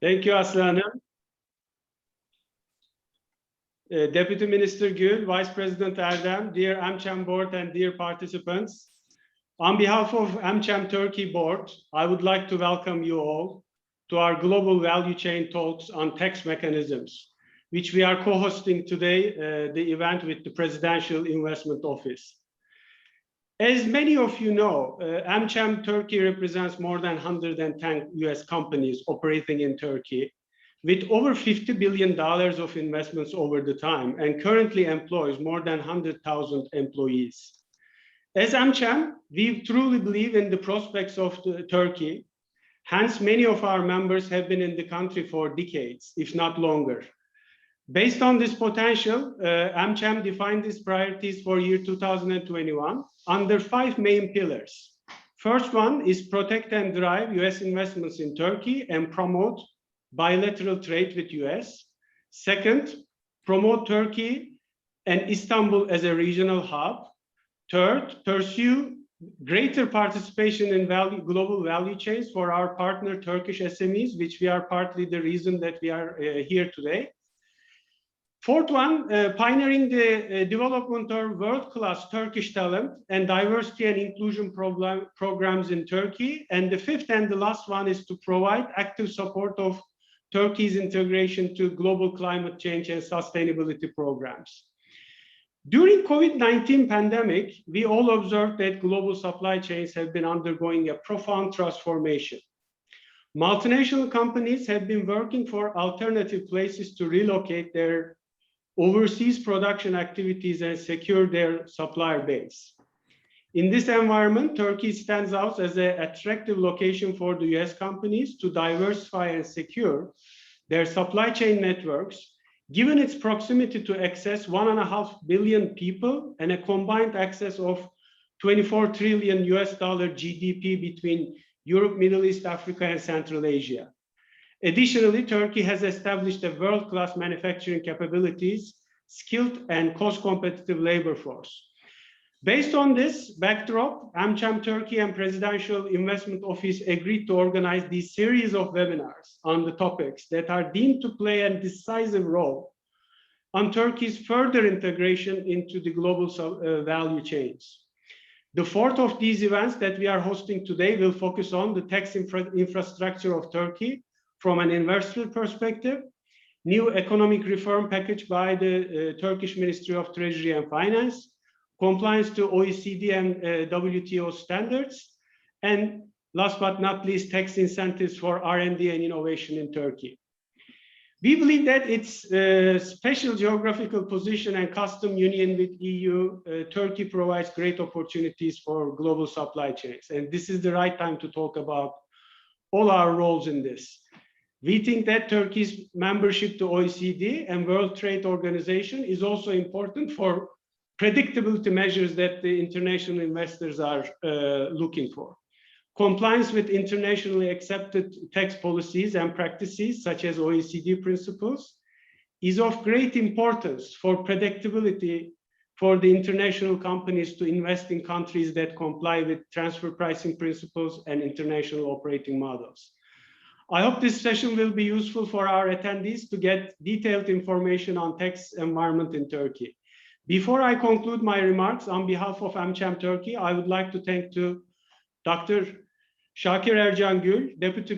Thank you, Aslanım. Deputy Minister Gül, Vice President ERDEM, dear AmCham board and dear participants. On behalf of AmCham Turkey board, I would like to welcome you all to our global value chain talks on tax mechanisms, which we are co-hosting today, the event with the Presidential Investment Office. As many of you know, AmCham Turkey represents more than 110 US companies operating in Turkey, with over $50 billion of investments over the time, and currently employs more than 100,000 employees. As AmCham, we truly believe in the prospects of Turkey. Hence, many of our members have been in the country for decades, if not longer. Based on this potential, AmCham defined its priorities for year 2021 under 5 main pillars. First one is protect and drive US investments in Turkey and promote bilateral trade with US. Second, promote Turkey and Istanbul as a regional hub. Third, pursue greater participation in global value chains for our partner Turkish SMEs, which we are partly the reason that we are here today. Fourth one, pioneering the development of world-class Turkish talent and diversity and inclusion programs in Turkey. And the fifth and the last one is to provide active support of Turkey's integration to global climate change and sustainability programs. During COVID-19 pandemic, we all observed that global supply chains have been undergoing a profound transformation. Multinational companies have been working for alternative places to relocate their overseas production activities and secure their supplier base. In this environment, Turkey stands out as an attractive location for the US companies to diversify and secure their supply chain networks, given its proximity to access 1.5 billion people and a combined access of $24 trillion GDP between Europe, Middle East, Africa, and Central Asia. Additionally, Turkey has established a world-class manufacturing capabilities, skilled and cost-competitive labor force. Based on this backdrop, AmCham Turkey and Presidential Investment Office agreed to organize this series of webinars on the topics that are deemed to play a decisive role on Turkey's further integration into the global value chains. The fourth of these events that we are hosting today will focus on the tax infrastructure of Turkey from an investor perspective, new economic reform package by the Turkish Ministry of Treasury and Finance, compliance to OECD and WTO standards, and last but not least, tax incentives for R&D and innovation in Turkey. We believe that its special geographical position and custom union with EU, Turkey provides great opportunities for global supply chains. And this is the right time to talk about all our roles in this. We think that Turkey's membership to OECD and World Trade Organization is also important for predictability measures that the international investors are looking for. Compliance with internationally accepted tax policies and practices, such as OECD principles, is of great importance for predictability for the international companies to invest in countries that comply with transfer pricing principles and international operating models. I hope this session will be useful for our attendees to get detailed information on tax environment in Turkey. Before I conclude my remarks, on behalf of AmCham Turkey, I would like to thank Dr. Şakir Ercangül, Deputy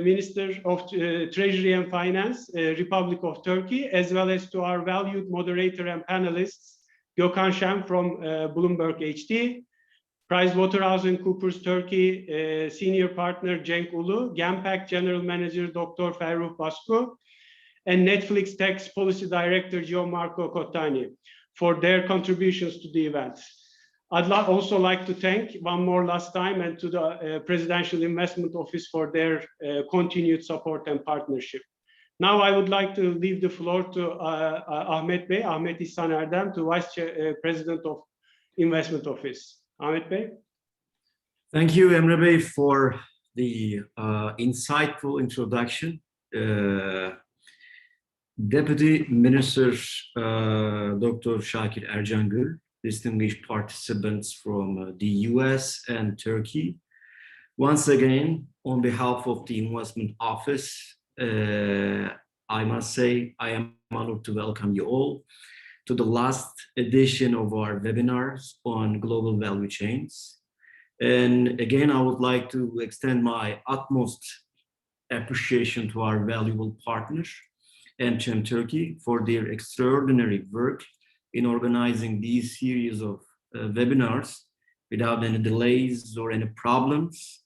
Minister of Treasury and Finance, Republic of Turkey, as well as to our valued moderator and panelists, Gökhan Şen from Bloomberg HD, PricewaterhouseCoopers Turkey Senior Partner Cenk Ulu, Genpact General Manager Dr. Ferruh Basku, and Netflix Tax Policy Director Gianmarco Cottani for their contributions to the event. I'd also like to thank one more last time and to the Presidential Investment Office for their continued support and partnership. Now I would like to leave the floor to Ahmet Bey, Ahmet İhsan Erdem, to Vice President of Investment Office. Ahmet Bey. Thank you, Emre Bey, for the insightful introduction. Deputy Minister Dr. Şakir Ercangül, distinguished participants from the US and Turkey. Once again, on behalf of the Investment Office, I must say I am honored to welcome you all to the last edition of our webinars on global value chains. And again, I would like to extend my utmost appreciation to our valuable partner, AmCham Turkey, for their extraordinary work in organizing these series of webinars without any delays or any problems.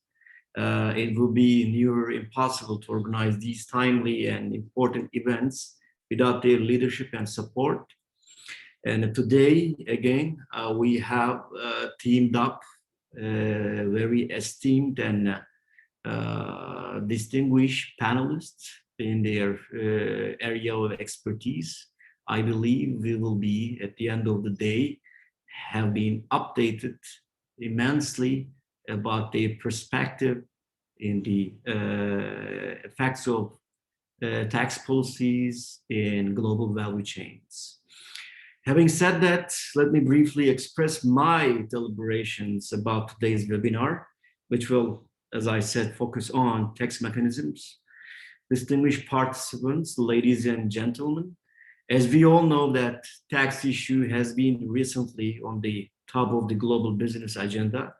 It will be near impossible to organize these timely and important events without their leadership and support. And today, again, we have teamed up very esteemed and distinguished panelists in their area of expertise. I believe we will be, at the end of the day, have been updated immensely about their perspective in the effects of tax policies in global value chains. Having said that, let me briefly express my deliberations about today's webinar, which will, as I said, focus on tax mechanisms. Distinguished participants, ladies and gentlemen, as we all know that tax issue has been recently on the top of the global business agenda,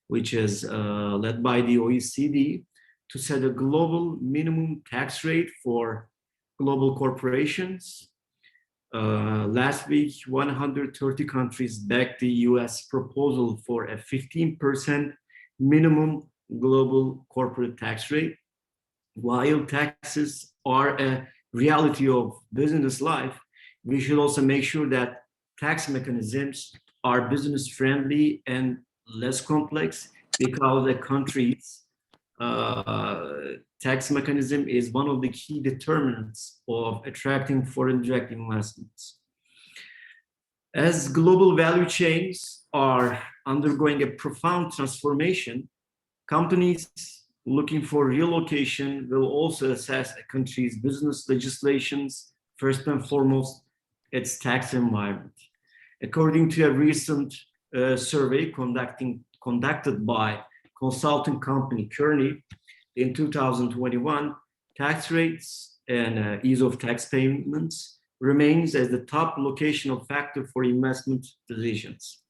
which is led by the OECD to set a global minimum tax rate for global corporations. Last week, 130 countries backed the US proposal for a 15% minimum global corporate tax rate. While taxes are a reality of business life, we should also make sure that tax mechanisms are business friendly and less complex, because the country's tax mechanism is one of the key determinants of attracting foreign direct investments. As global value chains are undergoing a profound transformation, companies looking for relocation will also assess a country's business legislations, first and foremost, its tax environment. According to a recent survey conducted by consulting company Kearney in 2021, tax rates and ease of tax payments remains as the top locational factor for investment decisions.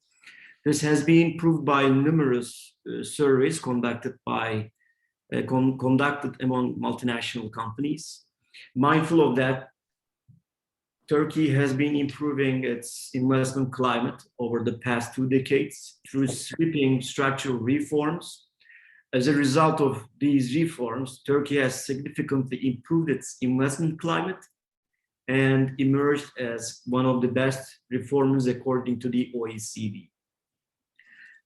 This has been proved by numerous surveys conducted among multinational companies. Mindful of that, Turkey has been improving its investment climate over the past 2 decades through sweeping structural reforms. As a result of these reforms, Turkey has significantly improved its investment climate and emerged as one of the best reformers according to the OECD.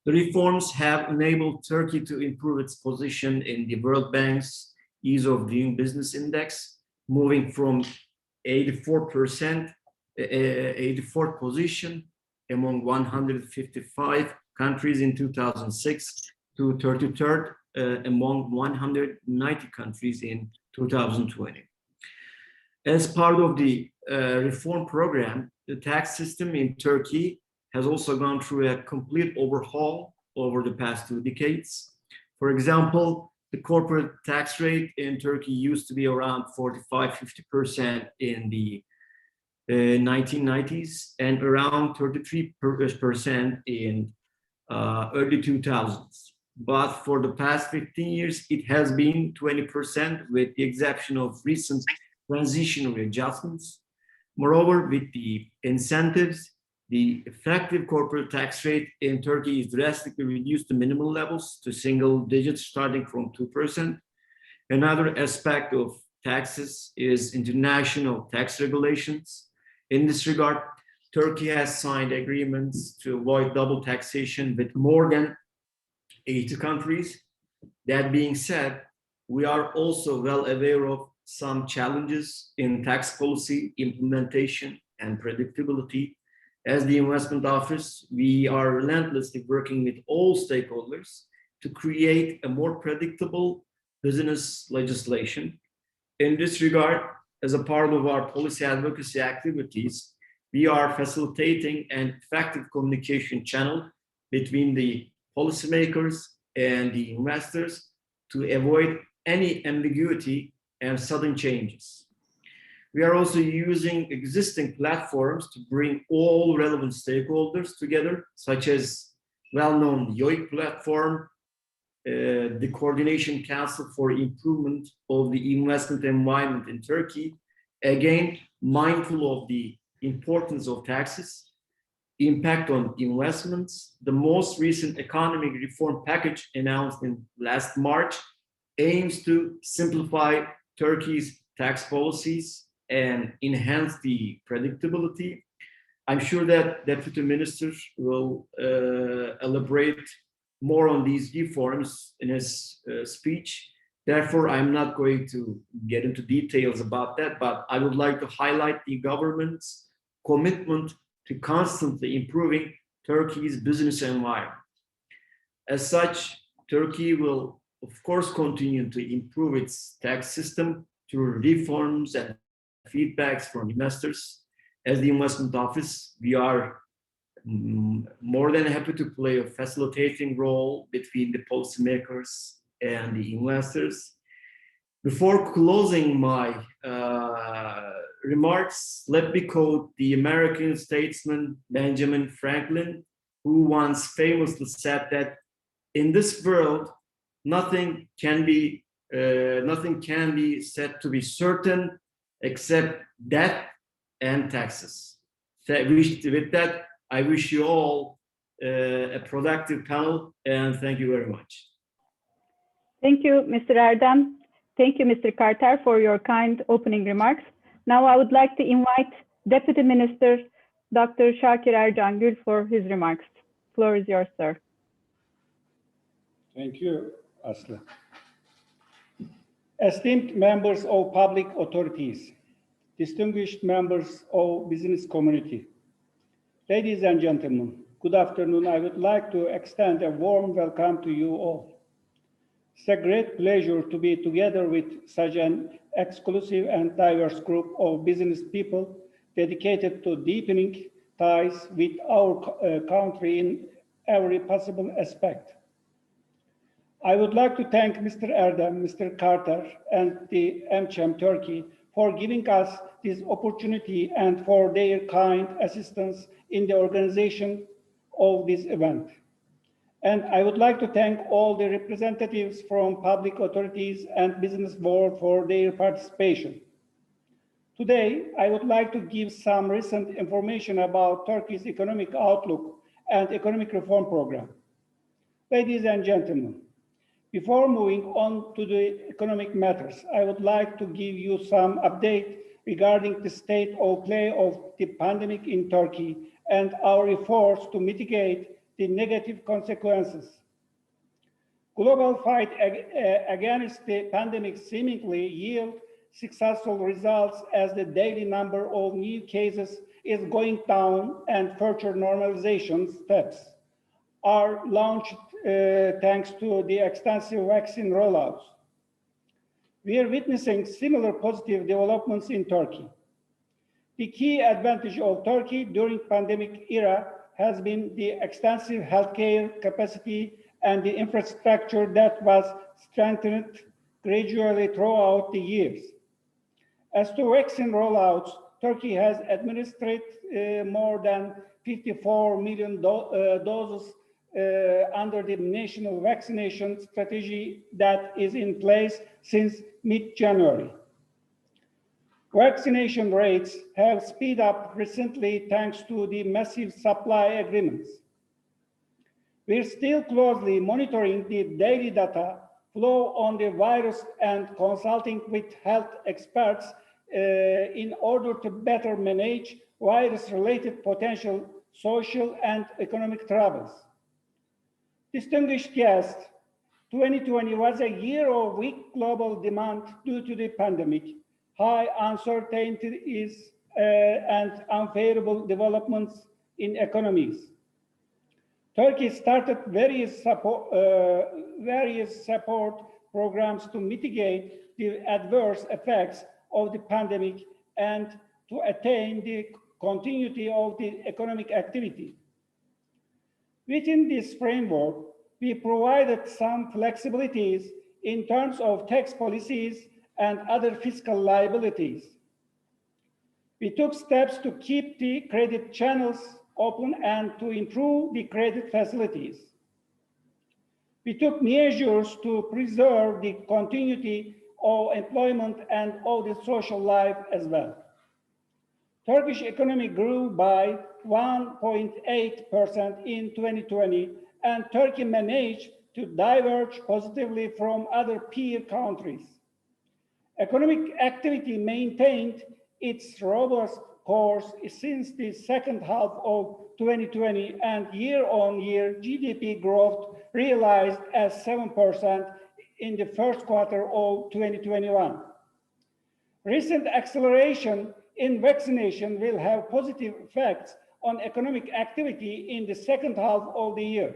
The reforms have enabled Turkey to improve its position in the World Bank's Ease of Doing Business Index, moving from 84th position among 155 countries in 2006 to 33rd among 190 countries in 2020. As part of the reform program, the tax system in Turkey has also gone through a complete overhaul over the past 2 decades. For example, the corporate tax rate in Turkey used to be around 45–50% in the 1990s and around 33% in early 2000s. But for the past 15 years, it has been 20% with the exception of recent transitional adjustments. Moreover, with the incentives, the effective corporate tax rate in Turkey is drastically reduced to minimal levels, to single digits starting from 2%. Another aspect of taxes is international tax regulations. In this regard, Turkey has signed agreements to avoid double taxation with more than 80 countries. That being said, we are also well aware of some challenges in tax policy implementation and predictability. As the Investment Office, we are relentlessly working with all stakeholders to create a more predictable business legislation. In this regard, as a part of our policy advocacy activities, we are facilitating an effective communication channel between the policymakers and the investors to avoid any ambiguity and sudden changes. We are also using existing platforms to bring all relevant stakeholders together, such as well-known YOIC platform, the Coordination Council for Improvement of the Investment Environment in Turkey, again, mindful of the importance of taxes, impact on investments. The most recent economic reform package announced in last March aims to simplify Turkey's tax policies and enhance the predictability. I'm sure that Deputy Minister will elaborate more on these reforms in his speech. Therefore, I'm not going to get into details about that, but I would like to highlight the government's commitment to constantly improving Turkey's business environment. As such, Turkey will, of course, continue to improve its tax system through reforms and feedbacks from investors. As the investment office, we are more than happy to play a facilitating role between the policymakers and the investors. Before closing my remarks, let me quote the American statesman Benjamin Franklin, who once famously said that in this world, nothing can be said to be certain except death and taxes. With that, I wish you all a productive panel, and thank you very much. Thank you, Mr. Erdem. Thank you, Mr. KARTER, for your kind opening remarks. Now I would like to invite Deputy Minister Dr. Şakir Ercangül for his remarks. Floor is yours, sir. Thank you, Aslı. Esteemed members of public authorities, distinguished members of business community, ladies and gentlemen, good afternoon. I would like to extend a warm welcome to you all. It's a great pleasure to be together with such an exclusive and diverse group of business people dedicated to deepening ties with our country in every possible aspect. I would like to thank Mr. Erdem, Mr. KARTER, and the AmCham Turkey for giving us this opportunity and for their kind assistance in the organization of this event. And I would like to thank all the representatives from public authorities and business board for their participation. Today, I would like to give some recent information about Turkey's economic outlook and economic reform program. Ladies and gentlemen, before moving on to the economic matters, I would like to give you some update regarding the state of play of the pandemic in Turkey and our efforts to mitigate the negative consequences. Global fight against the pandemic seemingly yield successful results as the daily number of new cases is going down and further normalization steps are launched thanks to the extensive vaccine rollouts. We are witnessing similar positive developments in Turkey. The key advantage of Turkey during pandemic era has been the extensive healthcare capacity and the infrastructure that was strengthened gradually throughout the years. As to vaccine rollouts, Turkey has administered more than 54 million doses under the national vaccination strategy that is in place since mid-January. Vaccination rates have speeded up recently thanks to the massive supply agreements. We're still closely monitoring the daily data flow on the virus and consulting with health experts in order to better manage virus-related potential social and economic troubles. Distinguished guests, 2020 was a year of weak global demand due to the pandemic, high uncertainties and unfavorable developments in economies. Turkey started various support programs to mitigate the adverse effects of the pandemic and to attain the continuity of the economic activity. Within this framework, we provided some flexibilities in terms of tax policies and other fiscal liabilities. We took steps to keep the credit channels open and to improve the credit facilities. We took measures to preserve the continuity of employment and of the social life as well. Turkish economy grew by 1.8% in 2020, and Turkey managed to diverge positively from other peer countries. Economic activity maintained its robust course since the second half of 2020, and year-on-year GDP growth realized as 7% in the first quarter of 2021. Recent acceleration in vaccination will have positive effects on economic activity in the second half of the year.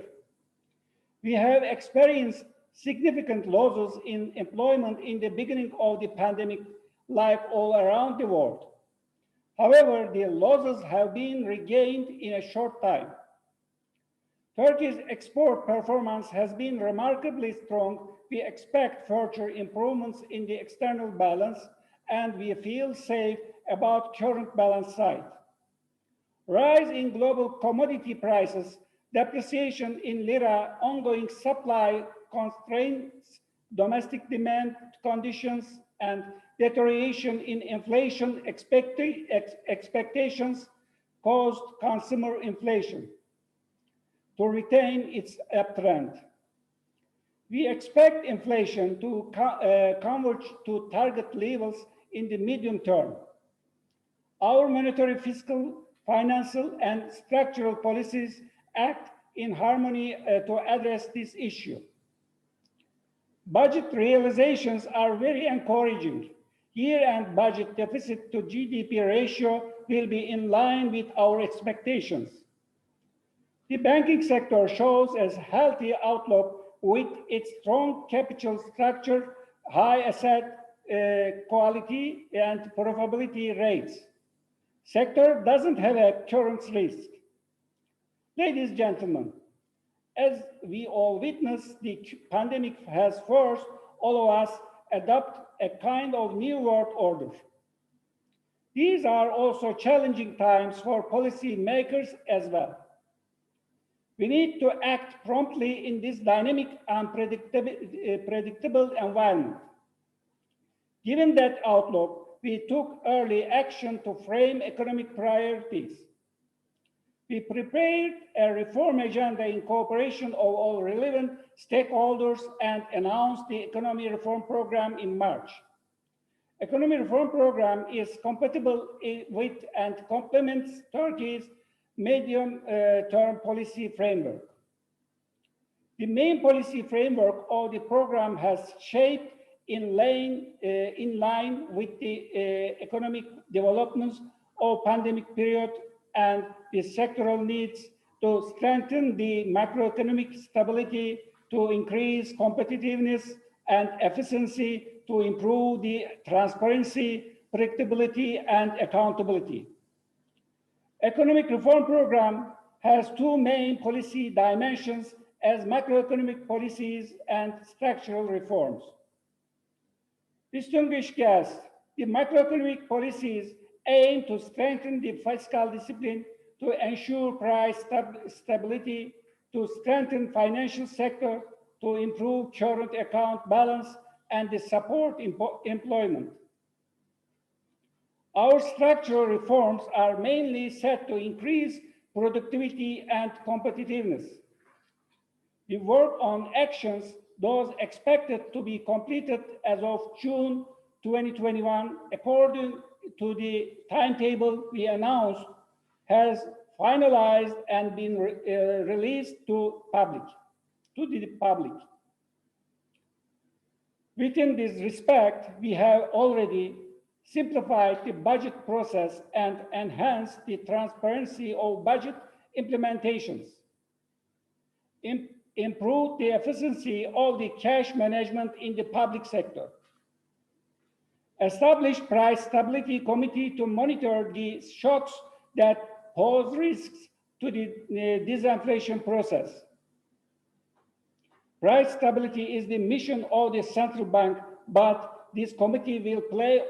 We have experienced significant losses in employment in the beginning of the pandemic, like all around the world. However, the losses have been regained in a short time. Turkey's export performance has been remarkably strong. We expect further improvements in the external balance, and we feel safe about current balance side. Rise in global commodity prices, depreciation in lira, ongoing supply constraints, domestic demand conditions, and deterioration in inflation expectations caused consumer inflation to retain its uptrend. We expect inflation to converge to target levels in the medium term. Our monetary, fiscal, financial, and structural policies act in harmony to address this issue. Budget realizations are very encouraging. Year-end budget deficit to GDP ratio will be in line with our expectations. The banking sector shows a healthy outlook with its strong capital structure, high asset quality, and profitability rates. Sector doesn't have a currency risk. Ladies and gentlemen, as we all witness, the pandemic has forced all of us adopt a kind of new world order. These are also challenging times for policy makers as well. We need to act promptly in this dynamic and predictable environment. Given that outlook, we took early action to frame economic priorities. We prepared a reform agenda in cooperation of all relevant stakeholders and announced the economy reform program in March. Economy reform program is compatible with and complements Turkey's medium-term policy framework. The main policy framework of the program has shaped in line with the economic developments of pandemic period and the sectoral needs to strengthen the macroeconomic stability, to increase competitiveness and efficiency, to improve the transparency, predictability, and accountability. Economic reform program has two main policy dimensions as macroeconomic policies and structural reforms. Distinguished guests, the macroeconomic policies aim to strengthen the fiscal discipline, to ensure price stability, to strengthen financial sector, to improve current account balance, and to support employment. Our structural reforms are mainly set to increase productivity and competitiveness. We work on actions, those expected to be completed as of June 2021, according to the timetable we announced, has finalized and been released to the public. Within this respect, we have already simplified the budget process and enhanced the transparency of budget implementations, improved the efficiency of the cash management in the public sector, established price stability committee to monitor the shocks that pose risks to the disinflation process. Price stability is the mission of the central bank, but this committee will play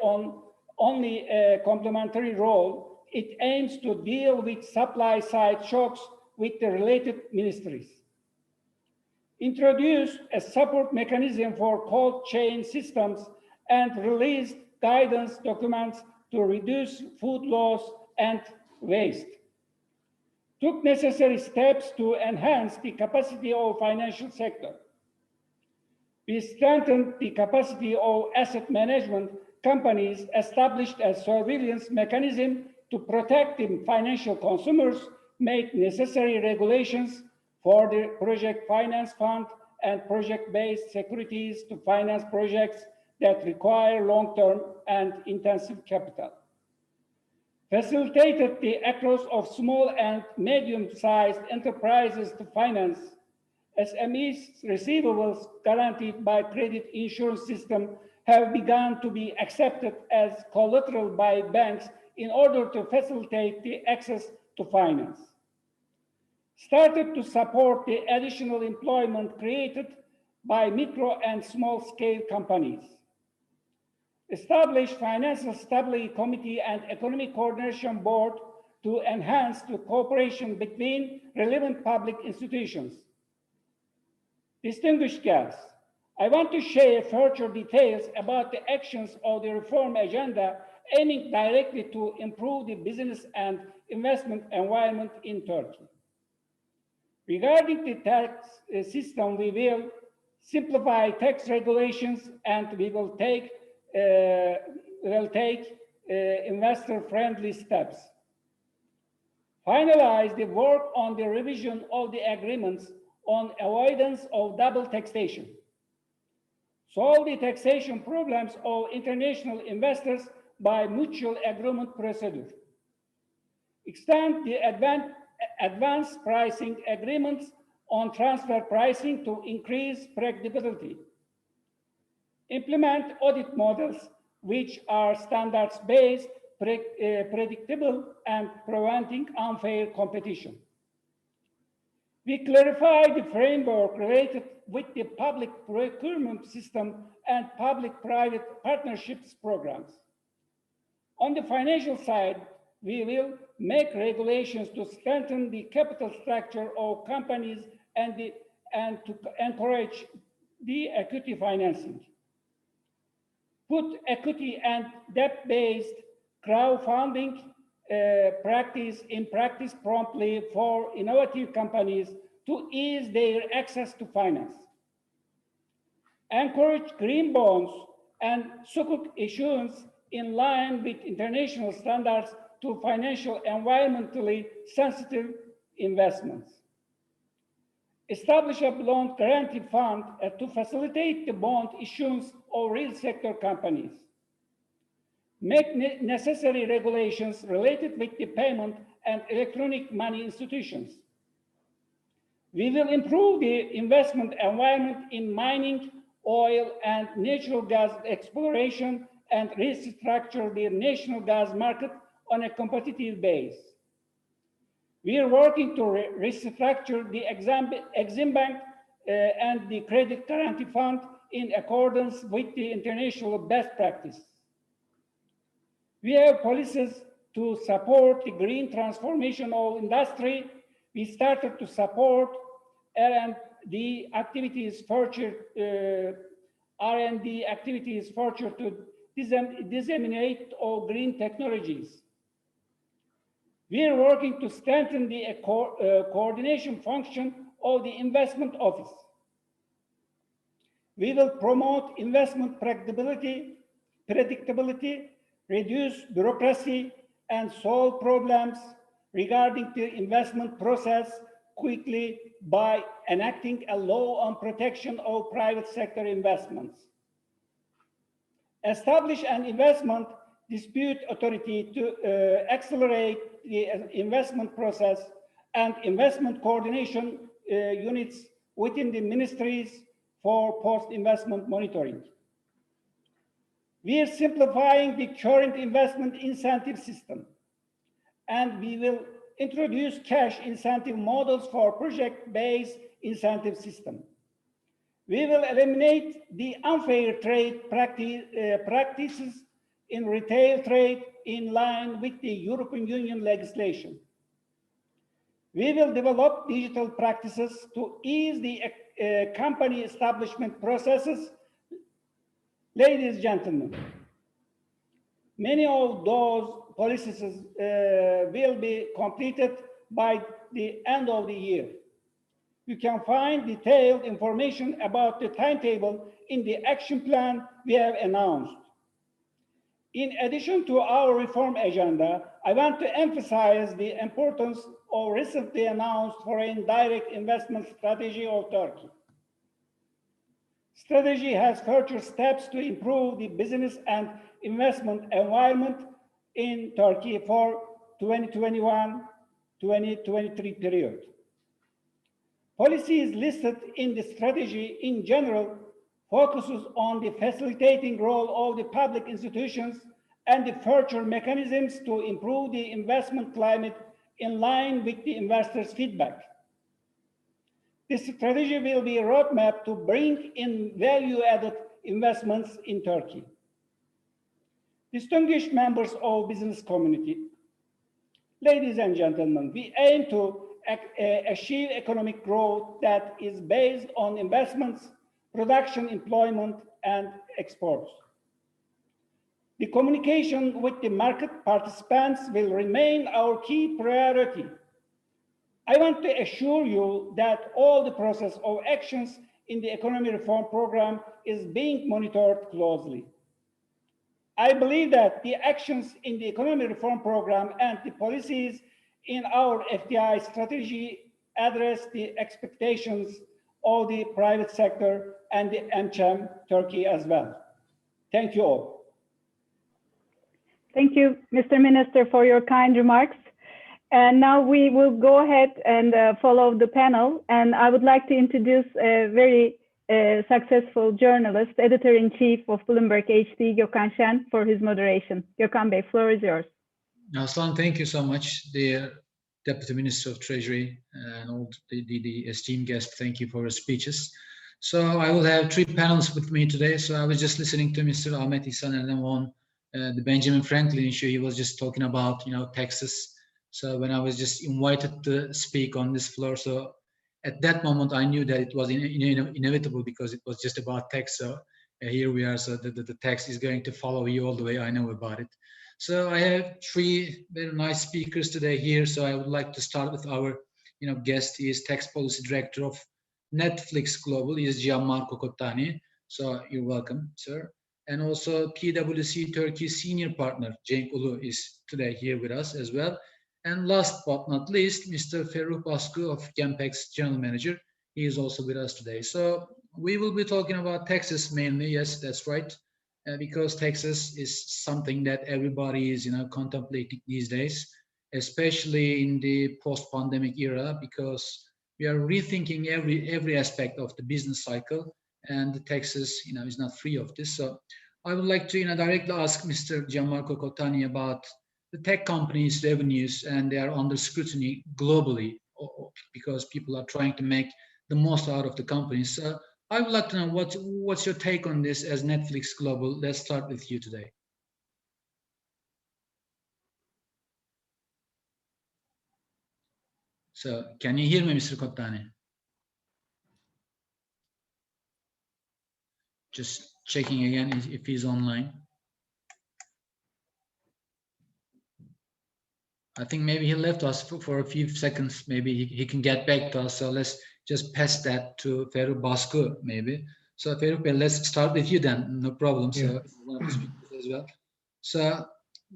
only a complementary role, it aims to deal with supply-side shocks with the related ministries. Introduce a support mechanism for cold chain systems and release guidance documents to reduce food loss and waste. Took necessary steps to enhance the capacity of financial sector. We strengthened the capacity of asset management companies, established a surveillance mechanism to protect the financial consumers, made necessary regulations for the project finance fund and project-based securities to finance projects that require long-term and intensive capital. Facilitated the access of small and medium-sized enterprises to finance SMEs. Receivables guaranteed by credit insurance system have begun to be accepted as collateral by banks in order to facilitate the access to finance. Started to support the additional employment created by micro and small scale companies. Established Financial Stability Committee and Economic Coordination Board to enhance the cooperation between relevant public institutions. Distinguished guests, I want to share further details about the actions of the reform agenda aiming directly to improve the business and investment environment in Turkey. Regarding the tax system, we will simplify tax regulations and we will take investor-friendly steps. Finalize the work on the revision of the agreements on avoidance of double taxation. Solve the taxation problems of international investors by mutual agreement procedure. Extend the advanced pricing agreements on transfer pricing to increase predictability. Implement audit models which are standards-based, predictable, and preventing unfair competition. We clarify the framework related with the public procurement system and public-private partnerships programs. On the financial side, we will make regulations to strengthen the capital structure of companies and to encourage the equity financing. Put equity and debt-based crowdfunding practice promptly for innovative companies to ease their access to finance. Encourage green bonds and sukuk issuance in line with international standards to financial environmentally sensitive investments. Establish a bond guarantee fund to facilitate the bond issuance of real sector companies. Make necessary regulations related with the payment and electronic money institutions. We will improve the investment environment in mining, oil, and natural gas exploration and restructure the national gas market on a competitive base. We are working to restructure the Exim Bank and the Credit Guarantee Fund in accordance with the international best practice. We have policies to support the green transformation of industry. We started to support R&D activities further to disseminate all green technologies. We are working to strengthen the coordination function of the investment office. We will promote investment predictability, reduce bureaucracy, and solve problems regarding the investment process quickly by enacting a law on protection of private sector investments. Establish an investment dispute authority to accelerate the investment process and investment coordination units within the ministries for post-investment monitoring. We are simplifying the current investment incentive system, and we will introduce cash incentive models for project-based incentive system. We will eliminate the unfair trade practices in retail trade in line with the European Union legislation. We will develop digital practices to ease the company establishment processes. Ladies and gentlemen, many of those policies will be completed by the end of the year. You can find detailed information about the timetable in the action plan we have announced. In addition to our reform agenda, I want to emphasize the importance of recently announced foreign direct investment strategy of Turkey. Strategy has further steps to improve the business and investment environment in Turkey for 2021-2023 period. Policies listed in the strategy in general focuses on the facilitating role of the public institutions and the further mechanisms to improve the investment climate in line with the investors' feedback. This strategy will be a roadmap to bring in value-added investments in Turkey. Distinguished members of business community, ladies and gentlemen, we aim to achieve economic growth that is based on investments, production, employment, and exports. The communication with the market participants will remain our key priority. I want to assure you that all the process of actions in the economy reform program is being monitored closely. I believe that the actions in the economy reform program and the policies in our FDI strategy address the expectations of the private sector and the AmCham Turkey as well. Thank you all. Thank you, Mr. Minister, for your kind remarks. And now we will go ahead and follow the panel. And I would like to introduce a very successful journalist, editor-in-chief of Bloomberg HD, Gökhan Şen, for his moderation. Gökhan Bey, floor is yours. Aslan, thank you so much, dear Deputy Minister of Treasury and all the esteemed guests. Thank you for your speeches. So I will have three panels with me today. So I was just listening to Mr. Ahmet, İhsan, and then on the Benjamin Franklin issue. He was just talking about, taxes. So when I was just invited to speak on this floor, so at that moment I knew that it was inevitable because it was just about tax. So here we are. So the tax is going to follow you all the way. I know about it. So I have three very nice speakers today here. So I would like to start with our, guest. He is Tax Policy Director of Netflix Global. He is Gianmarco Cottani. So you're welcome, sir. And also PwC Turkey Senior Partner Cenk Ulu is today here with us as well. And last but not least, Mr. Ferruh Baskı of Genpex General Manager. He is also with us today. So we will be talking about taxes mainly. Yes, that's right. Because taxes is something that everybody is, contemplating these days, especially in the post-pandemic era, because we are rethinking every aspect of the business cycle, and the taxes, is not free of this. So I would like to, directly ask Mr. Gianmarco Cottani about the tech companies' revenues, and they are under scrutiny globally because people are trying to make the most out of the companies. So I would like to know what's your take on this as Netflix Global. Let's start with you today. So can you hear me, Mr. Cottani? Just checking again if he's online. I think maybe he left us for a few seconds. Maybe he can get back to us. So let's just pass that to Ferruh Baskı maybe. So Ferruh, let's start with you then. No problem. So if you want to speak as well. So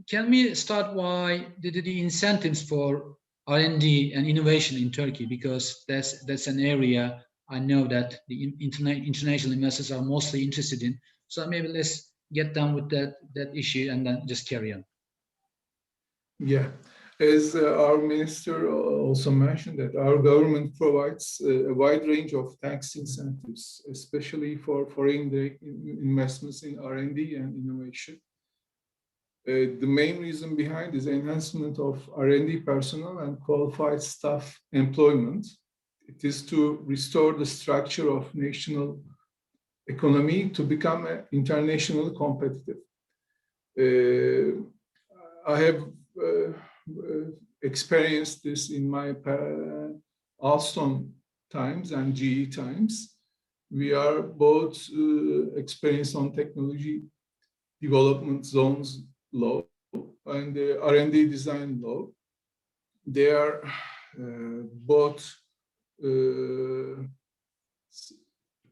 can we start why the incentives for R&D and innovation in Turkey, because that's an area I know that the international investors are mostly interested in. So maybe let's get down with that issue and then just carry on. Yeah. As our minister also mentioned, that our government provides a wide range of tax incentives, especially for foreign direct investments in R&D and innovation. The main reason behind is enhancement of R&D personnel and qualified staff employment. It is to restore the structure of national economy to become internationally competitive. I have experienced this in my Alstom times and GE times. We are both experienced on technology development zones law and the R&D design law. They are both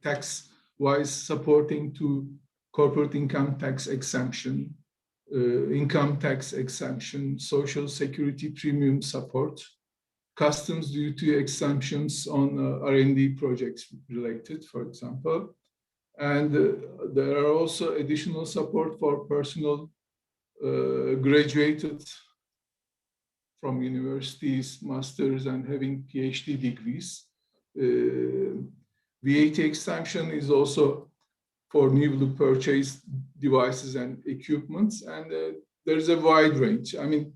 tax-wise supporting to corporate income tax exemption, income tax exemption, social security premium support, customs duty exemptions on R&D projects related, for example. And there are also additional support for personnel graduated from universities, masters, and having PhD degrees. VAT exemption is also for newly purchased devices and equipments, and there's a wide range. I mean,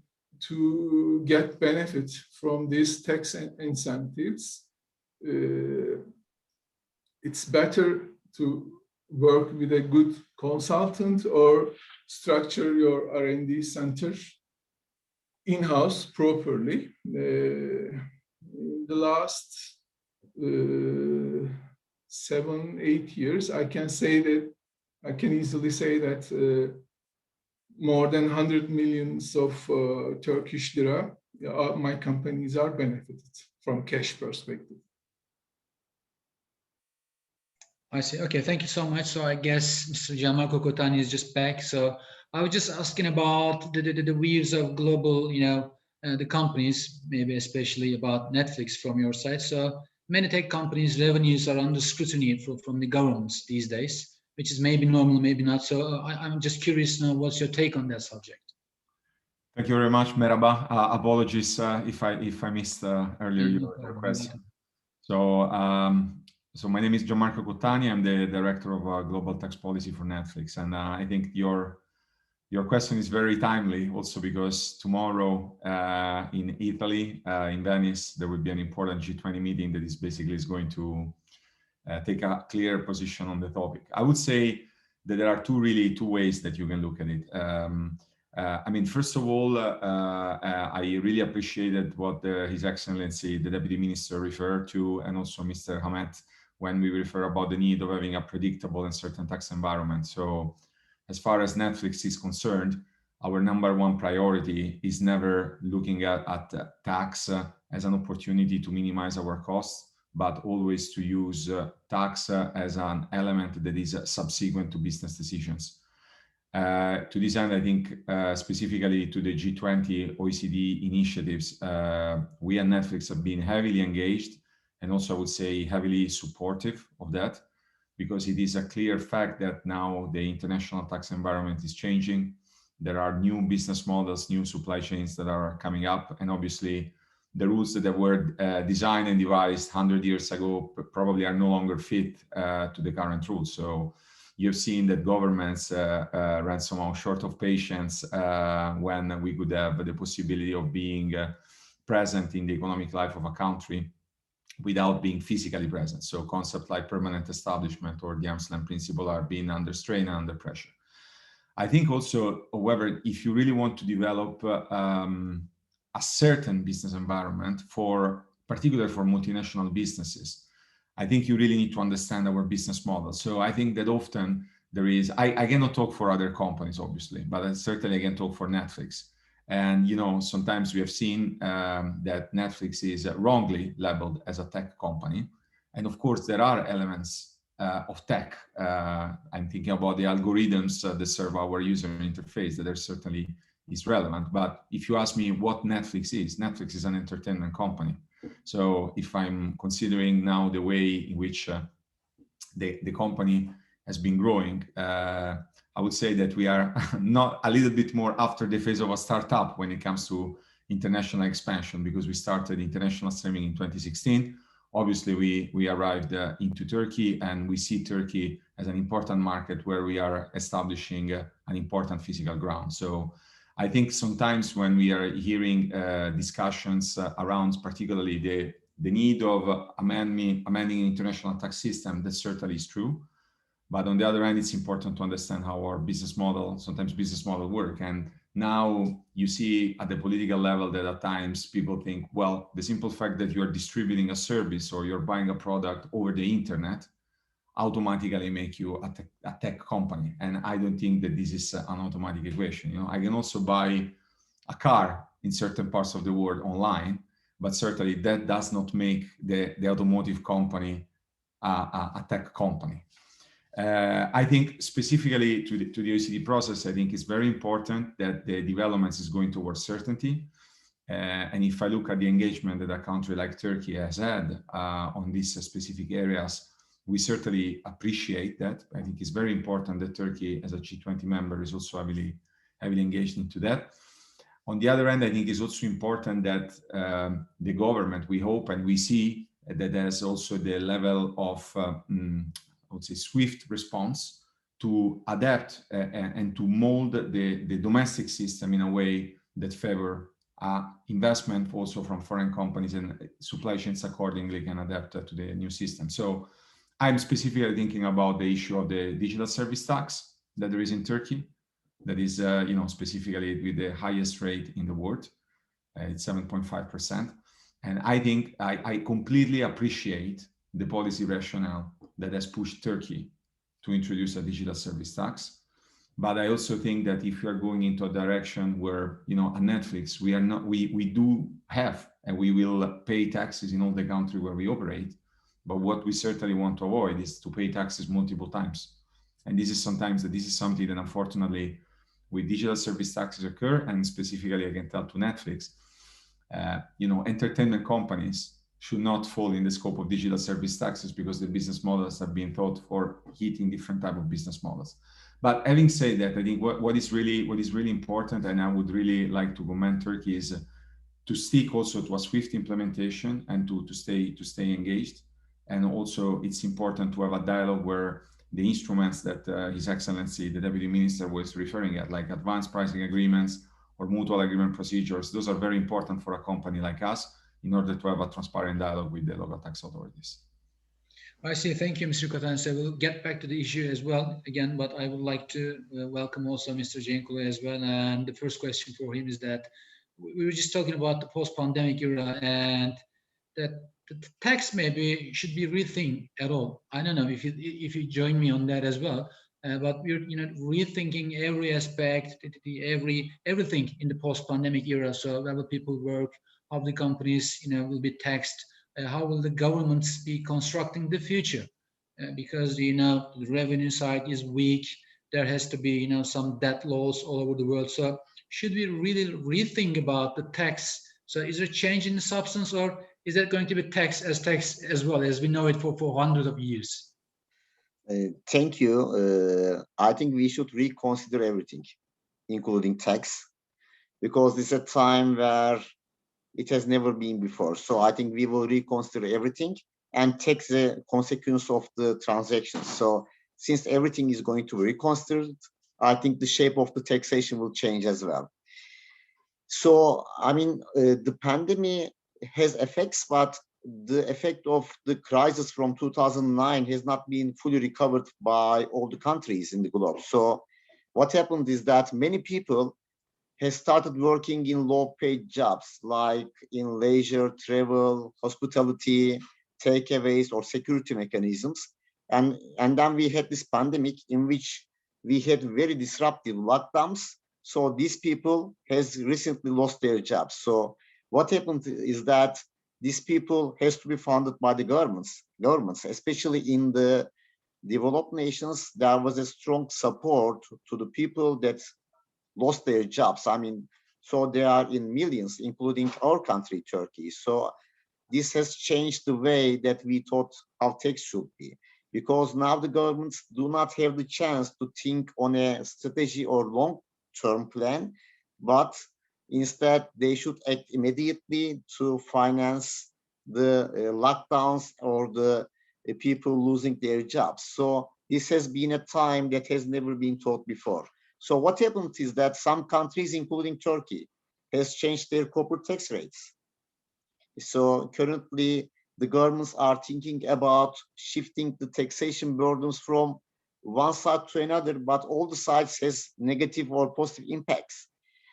to get benefit from these tax incentives, it's better to work with a good consultant or structure your R&D center in-house properly. In the last 7-8 years, I can easily say that more than 100 millions of Turkish lira, my companies are benefited from cash perspective. I see. Okay, thank you so much. So I guess Mr. Gianmarco Cotani is just back. So I was just asking about the views of global, the companies, maybe especially about Netflix from your side. So many tech companies' revenues are under scrutiny from the governments these days, which is maybe normal, maybe not. So I'm just curious now, what's your take on that subject? Thank you very much, Merhaba. Apologies if I missed earlier your question. So my name is Gianmarco Cotani. I'm the Director of Global Tax Policy for Netflix. And I think your question is very timely also because tomorrow in Italy, in Venice, there will be an important G20 meeting that is going to take a clear position on the topic. I would say that there are two ways that you can look at it. I mean, first of all, I really appreciated what His Excellency, the Deputy Minister, referred to, and also Mr. Ahmet, when we refer about the need of having a predictable and certain tax environment. So as far as Netflix is concerned, our number one priority is never looking at tax as an opportunity to minimize our costs, but always to use tax as an element that is subsequent to business decisions. To this end, I think specifically to the G20 OECD initiatives, we and Netflix have been heavily engaged and also I would say heavily supportive of that, because it is a clear fact that now the international tax environment is changing. There are new business models, new supply chains that are coming up, and obviously the rules that were designed and devised 100 years ago probably are no longer fit to the current rules. So you've seen that governments ran somehow short of patience when we could have the possibility of being present in the economic life of a country without being physically present. So concepts like permanent establishment or the arm's length principle are being under strain and under pressure. I think also, however, if you really want to develop a certain business environment particularly for multinational businesses, I think you really need to understand our business model. So I think that often there is, I cannot talk for other companies, obviously, but I certainly can talk for Netflix. And, sometimes we have seen that Netflix is wrongly labeled as a tech company. And of course, there are elements of tech. I'm thinking about the algorithms that serve our user interface that certainly is relevant. But if you ask me what Netflix is an entertainment company. So if I'm considering now the way in which the company has been growing, I would say that we are not a little bit more after the phase of a startup when it comes to international expansion, because we started international streaming in 2016. Obviously, we arrived into Turkey, and we see Turkey as an important market where we are establishing an important physical ground. So I think sometimes when we are hearing discussions around particularly the need of amending international tax system, that certainly is true. But on the other hand, it's important to understand how our business model, sometimes business model work. And now you see at the political level that at times people think, well, the simple fact that you're distributing a service or you're buying a product over the internet automatically make you a tech company. And I don't think that this is an automatic equation. You know, I can also buy a car in certain parts of the world online, but certainly that does not make the automotive company a tech company. I think specifically to the OECD process, I think it's very important that the developments is going towards certainty. And if I look at the engagement that a country like Turkey has had on these specific areas, we certainly appreciate that. I think it's very important that Turkey, as a G20 member, is also heavily engaged into that. On the other hand, I think it's also important that the government, we hope and we see that there's also the level of, I would say, swift response to adapt and to mold the domestic system in a way that favor investment also from foreign companies, and supply chains accordingly can adapt to the new system. So I'm specifically thinking about the issue of the digital service tax that there is in Turkey, that is, specifically with the highest rate in the world. It's 7.5%. And I think I completely appreciate the policy rationale that has pushed Turkey to introduce a digital service tax. But I also think that if we are going into a direction where, at Netflix, we do have, and we will pay taxes in all the countries where we operate. But what we certainly want to avoid is to pay taxes multiple times. And this is something that unfortunately with digital service taxes occur, and specifically I can tell to Netflix, entertainment companies should not fall in the scope of digital service taxes because the business models have been thought for hitting different type of business models. But having said that, I think what is really important, and I would really like to commend Turkey, is to stick also to a swift implementation and to stay engaged. And also it's important to have a dialogue where the instruments that His Excellency, the Deputy Minister, was referring at, like advanced pricing agreements or mutual agreement procedures, those are very important for a company like us in order to have a transparent dialogue with the local tax authorities. I see. Thank you, Mr. Kotan. So we'll get back to the issue as well again, but I would like to welcome also Mr. Cenkulu as well. And the first question for him is that we were just talking about the post-pandemic era, and that the tax maybe should be rethink at all. I don't know if you join me on that as well, but we're rethinking every aspect, everything in the post-pandemic era. So where will people work? How the companies will be taxed? How will the governments be constructing the future? Because the revenue side is weak. There has to be some debt laws all over the world. So should we really rethink about the tax? So is there a change in the substance, or is that going to be tax as well as we know it for hundreds of years? Thank you. I think we should reconsider everything, including tax, because this is a time where it has never been before. So I think we will reconsider everything and take the consequence of the transactions. So since everything is going to be reconsidered, I think the shape of the taxation will change as well. So, I mean, the pandemic has effects, but the effect of the crisis from 2009 has not been fully recovered by all the countries in the globe. So what happened is that many people have started working in low-paid jobs, like in leisure, travel, hospitality, takeaways, or security mechanisms. And then we had this pandemic in which we had very disruptive lockdowns. So these people has recently lost their jobs. So what happened is that these people has to be funded by the governments, especially in the developed nations. There was a strong support to the people that lost their jobs. I mean, so they are in millions, including our country, Turkey. So this has changed the way that we thought how tax should be, because now the governments do not have the chance to think on a strategy or long-term plan, but instead they should act immediately to finance the lockdowns or the people losing their jobs. So this has been a time that has never been taught before. So what happened is that some countries, including Turkey, has changed their corporate tax rates. So currently, the governments are thinking about shifting the taxation burdens from one side to another, but all the sides has negative or positive impacts.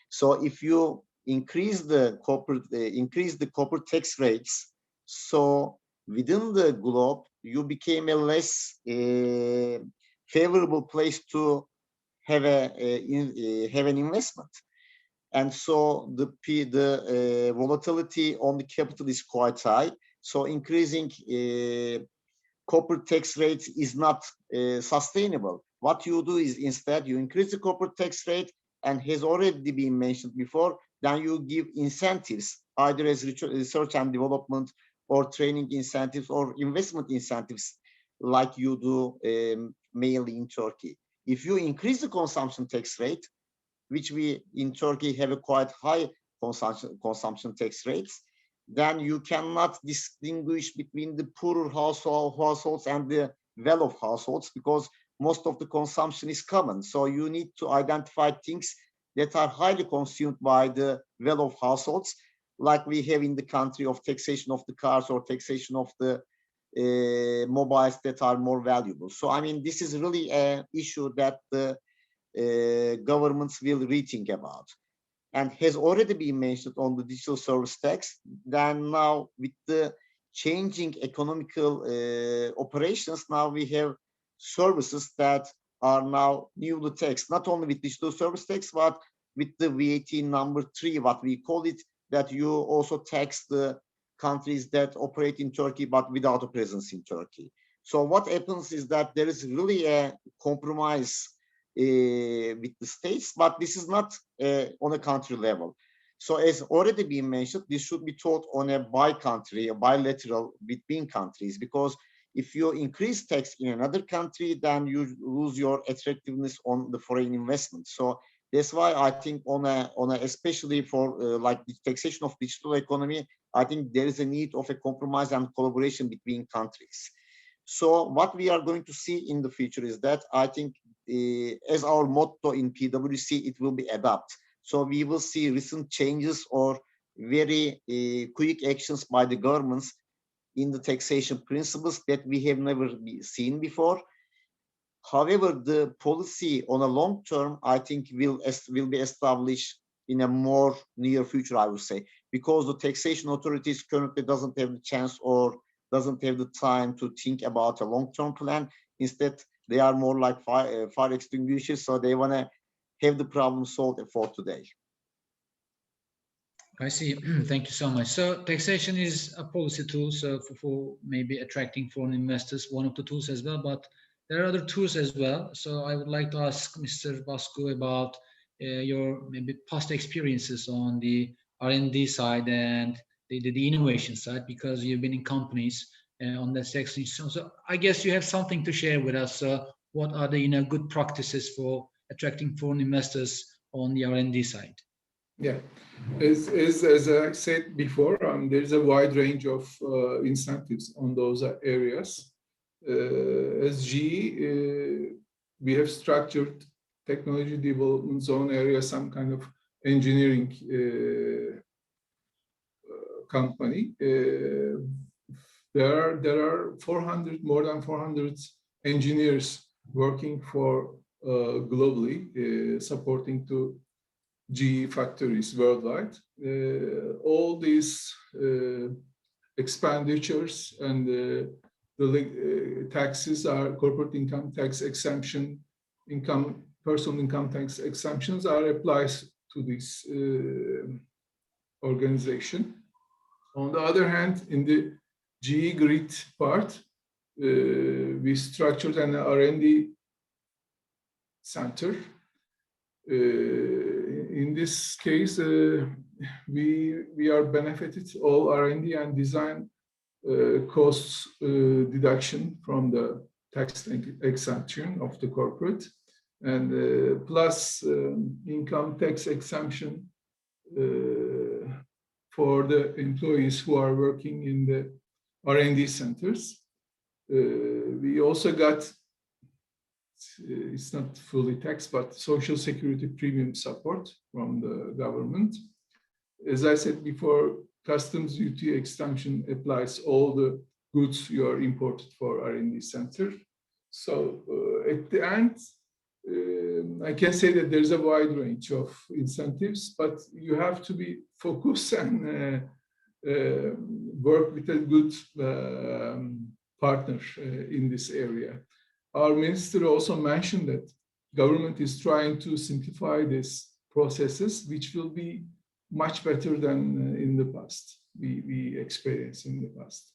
So if you increase the corporate tax rates, so within the globe, you became a less favorable place to have an investment. And so the volatility on the capital is quite high. So increasing corporate tax rates is not sustainable. What you do is instead you increase the corporate tax rate, and has already been mentioned before, then you give incentives, either as research and development or training incentives or investment incentives, like you do mainly in Turkey. If you increase the consumption tax rate, which we in Turkey have a quite high consumption tax rates, then you cannot distinguish between the poorer households and the well-off households, because most of the consumption is common. So you need to identify things that are highly consumed by the well-off households, like we have in the country of taxation of the cars or taxation of the mobiles that are more valuable. So I mean, this is really an issue that the governments will rethink about, and has already been mentioned on the digital service tax. Then now with the changing economical operations, now we have services that are now newly taxed, not only with digital service tax, but with the VAT number 3, what we call it, that you also tax the countries that operate in Turkey but without a presence in Turkey. So what happens is that there is really a compromise with the states, but this is not on a country level. So as already been mentioned, this should be taught on a bilateral between countries, because if you increase tax in another country, then you lose your attractiveness on the foreign investment. So that's why I think on a especially for like the taxation of digital economy, I think there is a need of a compromise and collaboration between countries. So what we are going to see in the future is that I think as our motto in PwC, it will be adapt. So we will see recent changes or very quick actions by the governments in the taxation principles that we have never seen before. However, the policy on a long term, I think will be established in a more near future, I would say, because the taxation authorities currently doesn't have the chance or doesn't have the time to think about a long-term plan. Instead, they are more like fire extinguishers, so they want to have the problem solved for today. I see. Thank you so much. So taxation is a policy tool, so for maybe attracting foreign investors, one of the tools as well, but there are other tools as well. So I would like to ask Mr. Basku about your maybe past experiences on the R&D side and the innovation side, because you've been in companies on that section. So I guess you have something to share with us. What are the good practices for attracting foreign investors on the R&D side? Yeah, as I said before, there's a wide range of incentives on those areas. As GE, we have structured technology development zone area, some kind of engineering company. There are more than 400 engineers working for globally, supporting to GE factories worldwide. All these expenditures and the taxes are corporate income tax exemption, personal income tax exemptions are applied to this organization. On the other hand, in the GE grid part, we structured an R&D center. In this case, we are benefited all R&D and design costs deduction from the tax exemption of the corporate, and plus income tax exemption for the employees who are working in the R&D centers. We also got, it's not fully taxed, but social security premium support from the government. As I said before, customs duty exemption applies all the goods you are imported for R&D center. So at the end, I can say that there's a wide range of incentives, but you have to be focused and work with a good partner in this area. Our minister also mentioned that government is trying to simplify these processes, which will be much better than in the past, we experienced in the past.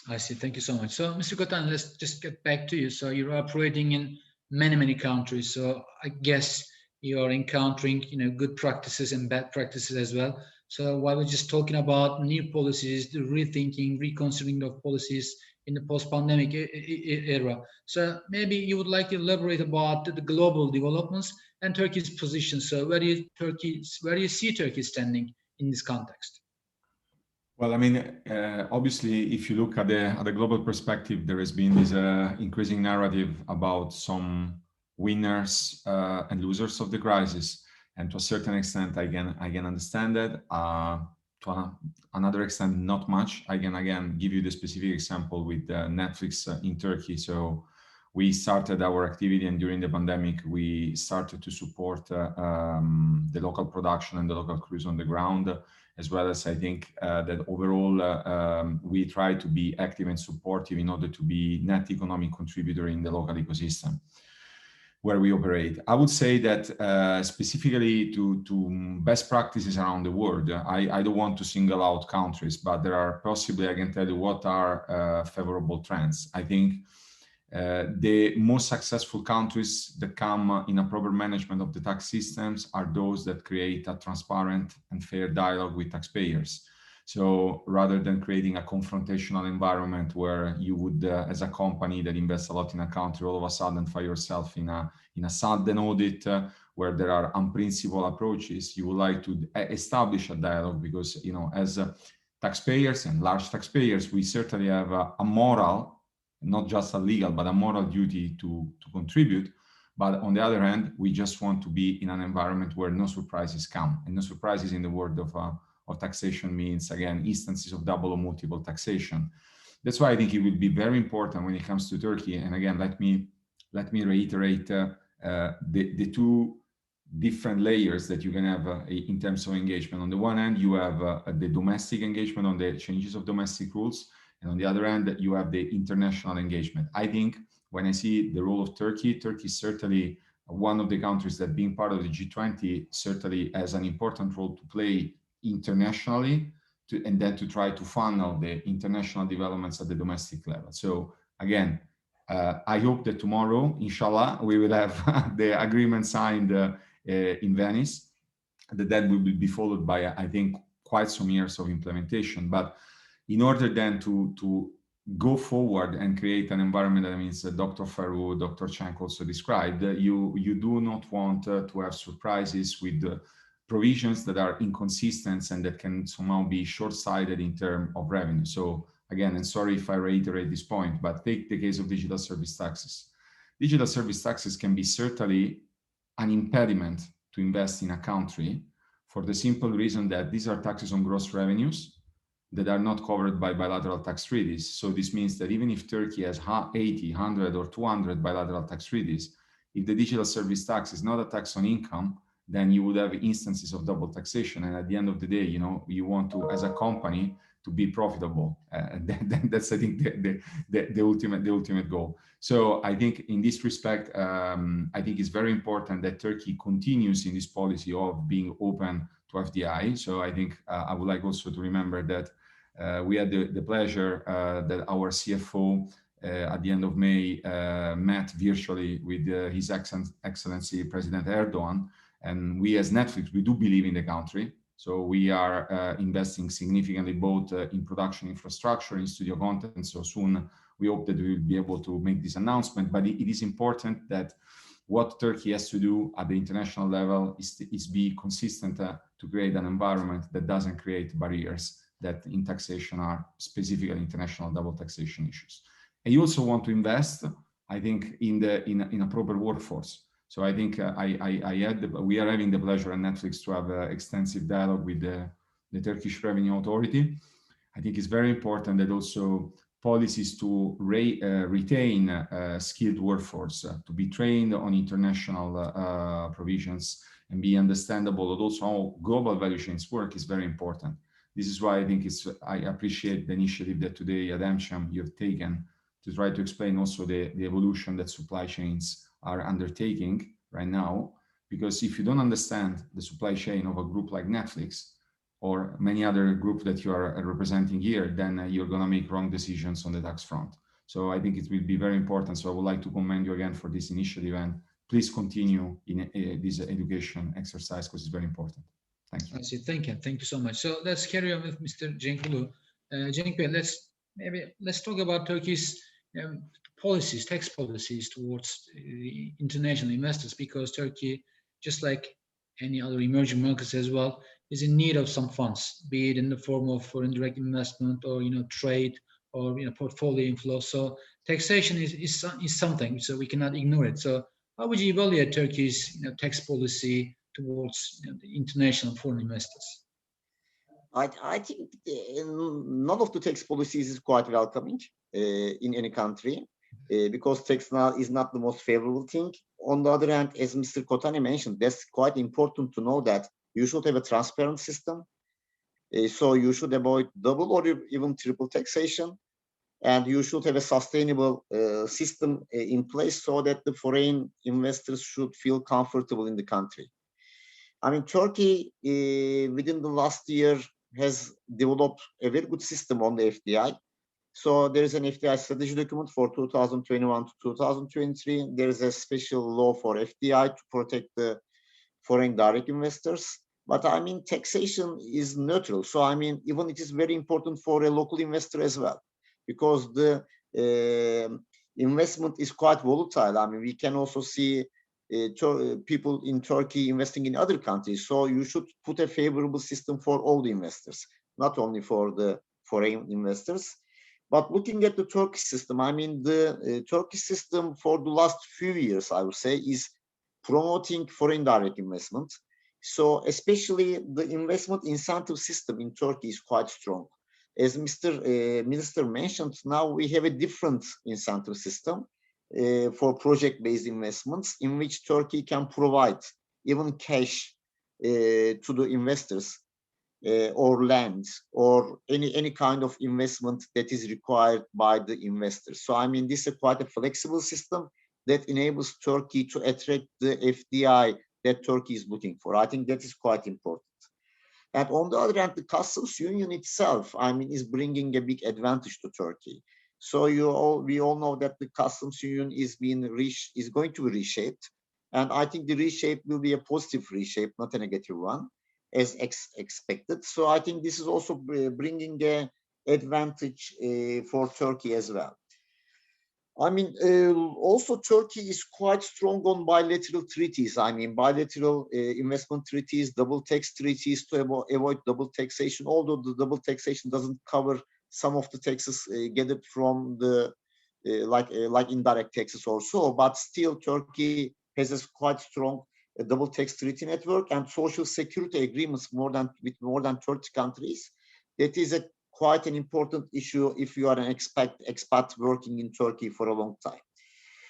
I see. Thank you so much. So, Mr. Kotan, let's just get back to you. So, you're operating in many countries. So, I guess you are encountering, good practices and bad practices as well. So, while we're just talking about new policies, the rethinking, reconsidering of policies in the post-pandemic era, so maybe you would like to elaborate about the global developments and Turkey's position. So, where do you see Turkey standing in this context? Well, I mean, obviously, if you look at the global perspective, there has been this increasing narrative about some winners and losers of the crisis, and to a certain extent, I can understand that. To another extent, not much. I can again give you the specific example with Netflix in Turkey. So we started our activity, and during the pandemic, we started to support the local production and the local crews on the ground, as well as I think that overall we try to be active and supportive in order to be net economic contributor in the local ecosystem where we operate. I would say that specifically to best practices around the world, I don't want to single out countries, but there are possibly, I can tell you what are favorable trends. I think the most successful countries that come in a proper management of the tax systems are those that create a transparent and fair dialogue with taxpayers. So rather than creating a confrontational environment where you would, as a company that invests a lot in a country, all of a sudden find yourself in a sudden audit where there are unprincipled approaches, you would like to establish a dialogue because, as taxpayers and large taxpayers, we certainly have a moral, not just a legal, but a moral duty to contribute. But on the other hand, we just want to be in an environment where no surprises come. And no surprises in the world of taxation means, again, instances of double or multiple taxation. That's why I think it will be very important when it comes to Turkey. And again, let me reiterate the two different layers that you can have in terms of engagement. On the one hand, you have the domestic engagement on the changes of domestic rules. And on the other hand, you have the international engagement. I think when I see the role of Turkey, Turkey is certainly one of the countries that, being part of the G20, certainly has an important role to play internationally, and then to try to funnel the international developments at the domestic level. So again, I hope that tomorrow, inshallah, we will have the agreement signed in Venice, that will be followed by, I think, quite some years of implementation. But in order then to go forward and create an environment that means Dr. Farouk, Dr. Chank also described, you do not want to have surprises with the provisions that are inconsistent and that can somehow be short-sighted in terms of revenue. So again, and sorry if I reiterate this point, but take the case of digital service taxes. Digital service taxes can be certainly an impediment to invest in a country for the simple reason that these are taxes on gross revenues that are not covered by bilateral tax treaties. So this means that even if Turkey has 80, 100 or 200 bilateral tax treaties, if the digital service tax is not a tax on income, then you would have instances of double taxation. And at the end of the day, you want to, as a company, to be profitable. That's, I think, the ultimate goal. So I think in this respect, I think it's very important that Turkey continues in this policy of being open to FDI. So I think I would like also to remember that we had the pleasure that our CFO at the end of May met virtually with His Excellency President Erdogan. And we as Netflix, we do believe in the country. So we are investing significantly both in production infrastructure, in studio content. So soon we hope that we will be able to make this announcement. But it is important that what Turkey has to do at the international level is be consistent to create an environment that doesn't create barriers that in taxation are specifically international double taxation issues. And you also want to invest, I think, in a proper workforce. So I think we are having the pleasure at Netflix to have extensive dialogue with the Turkish Revenue Authority. I think it's very important that also policies to retain skilled workforce, to be trained on international provisions and be understandable, but also how global value chains work is very important. This is why I think I appreciate the initiative that today at AmCham you've taken to try to explain also the evolution that supply chains are undertaking right now. Because if you don't understand the supply chain of a group like Netflix or many other groups that you are representing here, then you're going to make wrong decisions on the tax front. So I think it will be very important. So I would like to commend you again for this initiative, and please continue in this education exercise because it's very important. Thank you. I see. Thank you so much. So let's carry on with Mr. Cenkulu. Cenk Bey, let's talk about Turkey's policies, tax policies towards international investors, because Turkey, just like any other emerging markets as well, is in need of some funds, be it in the form of foreign direct investment or trade or portfolio inflow. So taxation is something, so we cannot ignore it. So how would you evaluate Turkey's tax policy towards the international foreign investors? I think none of the tax policies is quite welcoming in any country because tax now is not the most favorable thing. On the other hand, as Mr. Kotani mentioned, that's quite important to know that you should have a transparent system. So you should avoid double or even triple taxation, and you should have a sustainable system in place so that the foreign investors should feel comfortable in the country. I mean, Turkey within the last year has developed a very good system on the FDI. So there is an FDI strategy document for 2021 to 2023. There is a special law for FDI to protect the foreign direct investors. But I mean, taxation is neutral. So I mean, even it is very important for a local investor as well, because the investment is quite volatile. I mean, we can also see people in Turkey investing in other countries. So you should put a favorable system for all the investors, not only for the foreign investors. But looking at the Turkish system, I mean, the Turkish system for the last few years, I would say, is promoting foreign direct investment. So especially the investment incentive system in Turkey is quite strong. As Mr. Minister mentioned, now we have a different incentive system for project-based investments, in which Turkey can provide even cash to the investors or land or any kind of investment that is required by the investors. So I mean, this is quite a flexible system that enables Turkey to attract the FDI that Turkey is looking for. I think that is quite important. And on the other hand, the customs union itself, I mean, is bringing a big advantage to Turkey. So we all know that the customs union is going to be reshaped, and I think the reshape will be a positive reshape, not a negative one, as expected. So I think this is also bringing an advantage for Turkey as well. I mean, also Turkey is quite strong on bilateral treaties. I mean, bilateral investment treaties, double tax treaties to avoid double taxation, although the double taxation doesn't cover some of the taxes gathered from the like indirect taxes or so, but still Turkey has a quite strong double tax treaty network and social security agreements with more than 30 countries. That is quite an important issue if you are an expat working in Turkey for a long time.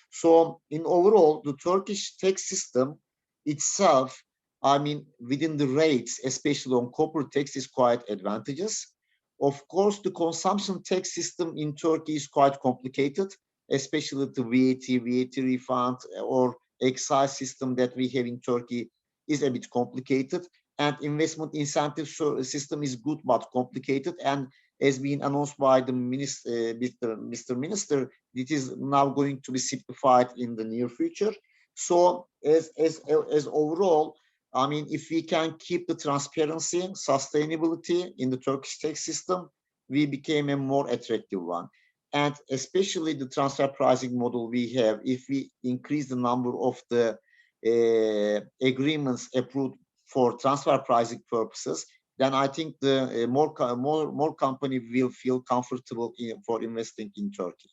So in overall, the Turkish tax system itself, I mean, within the rates, especially on corporate tax, is quite advantageous. Of course, the consumption tax system in Turkey is quite complicated, especially the VAT refund or excise system that we have in Turkey is a bit complicated. And investment incentive system is good but complicated. And as being announced by the Mr. Minister, it is now going to be simplified in the near future. So as overall, I mean, if we can keep the transparency, sustainability in the Turkish tax system, we became a more attractive one. And especially the transfer pricing model we have, if we increase the number of the agreements approved for transfer pricing purposes, then I think the more company will feel comfortable for investing in Turkey.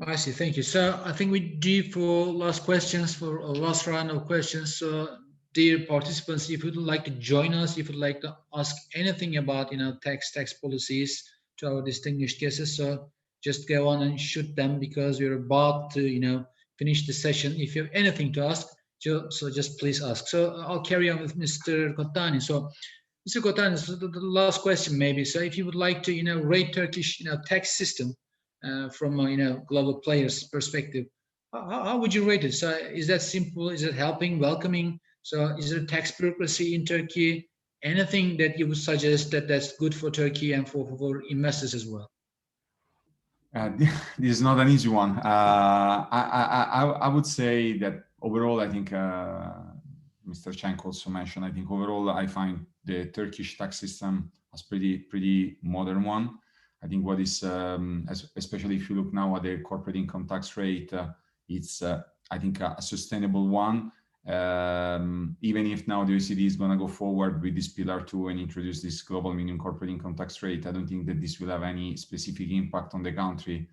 I see. Thank you. So I think we do for last questions, for a last round of questions. So dear participants, if you'd like to join us, if you'd like to ask anything about tax policies, to our distinguished guests. So just go on and shoot them because we're about to, finish the session. If you have anything to ask, so just please ask. So I'll carry on with Mr. Kottani. So Mr. Kottani, so the last question maybe. So if you would like to, rate Turkish, tax system from global players' perspective, how would you rate it? So is that simple? Is it helping, welcoming? So is there tax bureaucracy in Turkey? Anything that you would suggest that's good for Turkey and for investors as well? This is not an easy one. I would say that overall, I think Mr. Cenk also mentioned, I think overall, I find the Turkish tax system as pretty modern one. I think what is, especially if you look now at the corporate income tax rate, it's, I think, a sustainable one. Even if now the OECD is going to go forward with this Pillar 2 and introduce this global minimum corporate income tax rate, I don't think that this will have any specific impact on the country,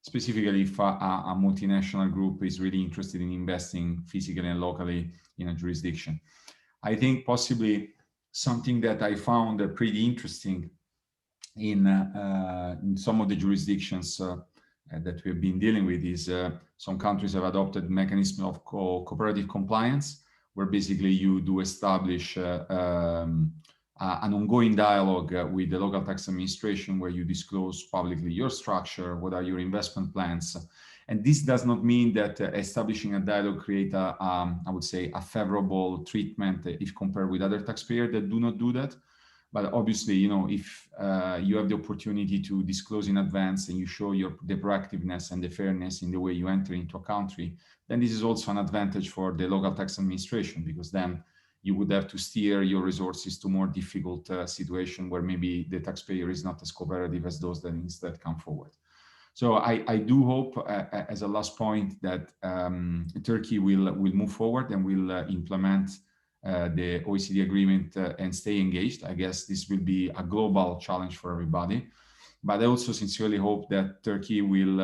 specifically if a multinational group is really interested in investing physically and locally in a jurisdiction. I think possibly something that I found pretty interesting in some of the jurisdictions that we've been dealing with is some countries have adopted mechanism of cooperative compliance, where basically you do establish an ongoing dialogue with the local tax administration, where you disclose publicly your structure, what are your investment plans. And this does not mean that establishing a dialogue create I would say, a favorable treatment if compared with other taxpayers that do not do that. But obviously, if you have the opportunity to disclose in advance and you show the proactiveness and the fairness in the way you enter into a country, then this is also an advantage for the local tax administration, because then you would have to steer your resources to more difficult situation where maybe the taxpayer is not as cooperative as those that instead come forward. So I do hope, as a last point, that Turkey will move forward and will implement the OECD agreement and stay engaged. I guess this will be a global challenge for everybody. But I also sincerely hope that Turkey will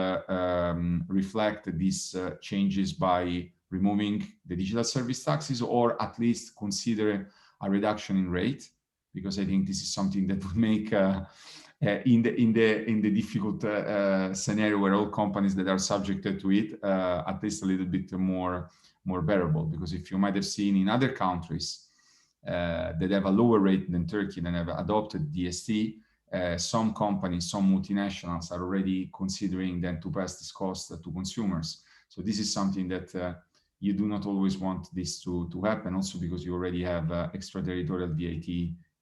reflect these changes by removing the digital service taxes, or at least consider a reduction in rate, because I think this is something that would make in the difficult scenario where all companies that are subjected to it at least a little bit more bearable. Because if you might have seen in other countries that have a lower rate than Turkey, that have adopted DST, some companies, some multinationals are already considering then to pass this cost to consumers. So this is something that you do not always want this to happen, also because you already have extraterritorial VAT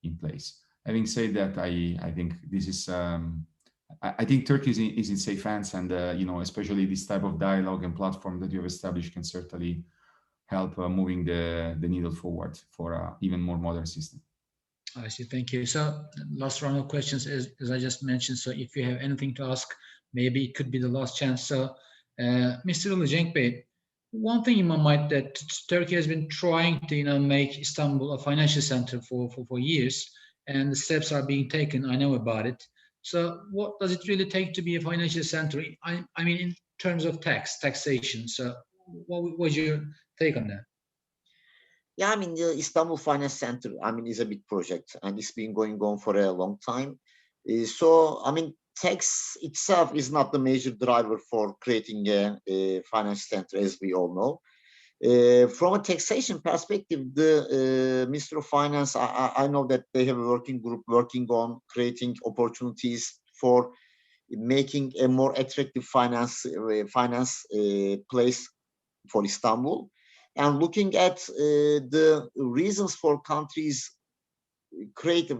in place. Having said that, I think this is I think Turkey is in safe hands, and especially this type of dialogue and platform that you have established can certainly help moving the needle forward for an even more modern system. I see. Thank you. So last round of questions, as I just mentioned. So if you have anything to ask, maybe it could be the last chance. So Mr. Cenk Bey, one thing in my mind that Turkey has been trying to make Istanbul a financial center for years, and the steps are being taken. I know about it. So what does it really take to be a financial center? I mean, in terms of taxation. So what was your take on that? Yeah, I mean, the Istanbul Finance Center, is a big project, and it's been going on for a long time. So, tax itself is not the major driver for creating a finance center, as we all know. From a taxation perspective, the Ministry of Finance, I know that they have a working group working on creating opportunities for making a more attractive finance place for Istanbul. And looking at the reasons for countries creative,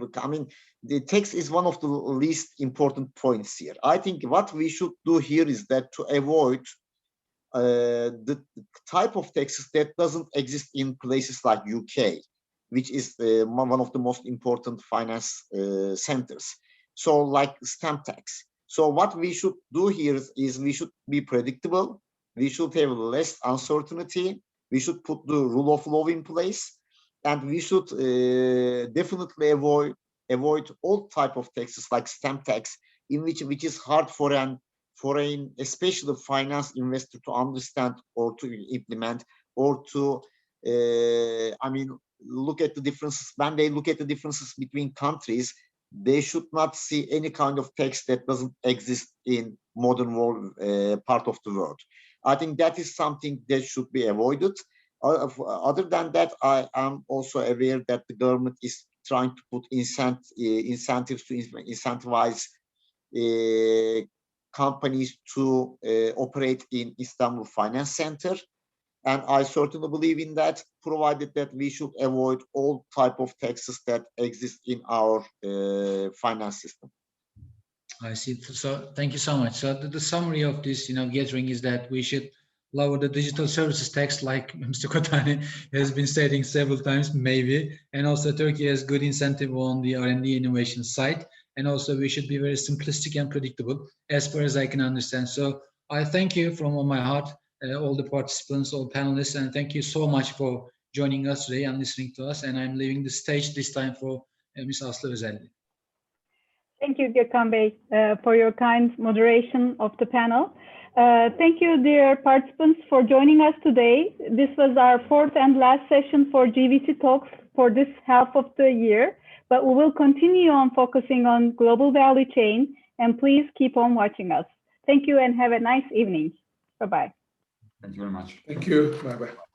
the tax is one of the least important points here. I think what we should do here is that to avoid the type of taxes that doesn't exist in places like UK, which is one of the most important finance centers. So like stamp tax. So what we should do here is we should be predictable. We should have less uncertainty. We should put the rule of law in place, and we should definitely avoid all type of taxes like stamp tax, in which is hard for an especially finance investor to understand or to implement, or to look at the differences. When they look at the differences between countries, they should not see any kind of tax that doesn't exist in modern world, part of the world. I think that is something that should be avoided. Other than that, I am also aware that the government is trying to put incentives to incentivize companies to operate in Istanbul Finance Center. And I certainly believe in that, provided that we should avoid all type of taxes that exist in our finance system. I see. So thank you so much. So the summary of this, gathering is that we should lower the digital services tax, like Mr. Kotani has been stating several times, maybe. And also Turkey has good incentive on the R&D innovation side. And also we should be very simplistic and predictable, as far as I can understand. So I thank you from all my heart, all the participants, all panelists, and thank you so much for joining us today and listening to us. And I'm leaving the stage this time for Ms. Aslı Özelli. Thank you, Gökhan Bey, for your kind moderation of the panel. Thank you, dear participants, for joining us today. This was our fourth and last session for GVC Talks for this half of the year, but we will continue on focusing on global value chain, and please keep on watching us. Thank you and have a nice evening. Bye-bye. Thank you very much. Thank you. Bye-bye.